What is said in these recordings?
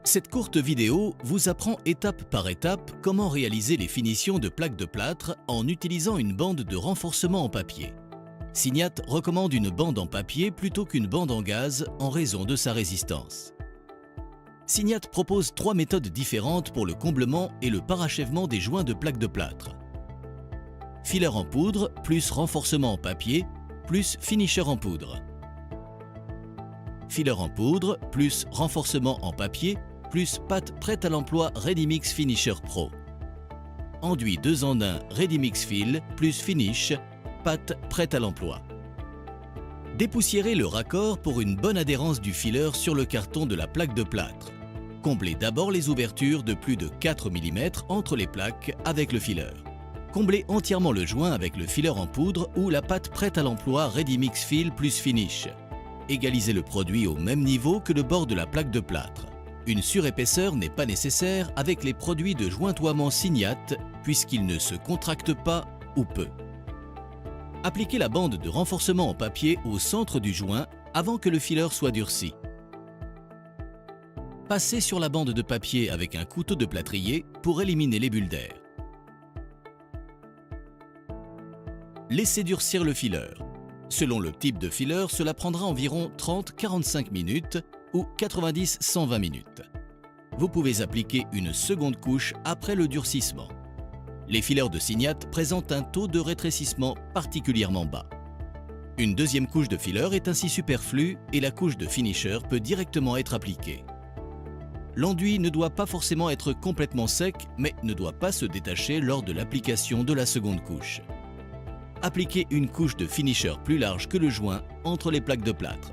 Cette courte vidéo vous apprend étape par étape comment réaliser les finitions de plaques de plâtre en utilisant une bande de renforcement en papier. Signat recommande une bande en papier plutôt qu'une bande en gaz en raison de sa résistance. Signat propose 3 méthodes différentes pour le comblement et le parachèvement des joints de plaques de plâtre. Filler en poudre plus renforcement en papier plus finisher en poudre. Filler en poudre plus renforcement en papier plus pâte prête à l'emploi Ready-Mix Finisher Pro. Enduit 2 en 1 Ready-Mix Fill plus finish, pâte prête à l'emploi. Dépoussiérez le raccord pour une bonne adhérence du filler sur le carton de la plaque de plâtre. Comblez d'abord les ouvertures de plus de 4 mm entre les plaques avec le filler. Comblez entièrement le joint avec le filler en poudre ou la pâte prête à l'emploi Ready-Mix Fill plus finish. Égalisez le produit au même niveau que le bord de la plaque de plâtre. Une surépaisseur n'est pas nécessaire avec les produits de jointoiement Signat puisqu'ils ne se contractent pas ou peu. Appliquez la bande de renforcement en papier au centre du joint avant que le filler soit durci. Passez sur la bande de papier avec un couteau de plâtrier pour éliminer les bulles d'air. Laissez durcir le filler. Selon le type de filler, cela prendra environ 30-45 minutes ou 90-120 minutes. Vous pouvez appliquer une seconde couche après le durcissement. Les fillers de Signat présentent un taux de rétrécissement particulièrement bas. Une deuxième couche de filler est ainsi superflue et la couche de finisher peut directement être appliquée. L'enduit ne doit pas forcément être complètement sec, mais ne doit pas se détacher lors de l'application de la seconde couche. Appliquez une couche de finisher plus large que le joint entre les plaques de plâtre.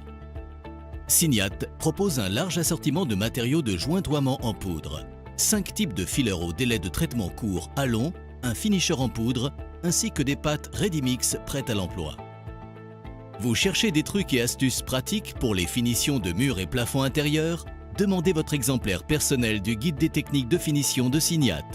Signat propose un large assortiment de matériaux de jointoiement en poudre, 5 types de fillers au délai de traitement court à long, un finisher en poudre, ainsi que des pâtes Ready-Mix prêtes à l'emploi. Vous cherchez des trucs et astuces pratiques pour les finitions de murs et plafonds intérieurs? Demandez votre exemplaire personnel du guide des techniques de finition de Signat.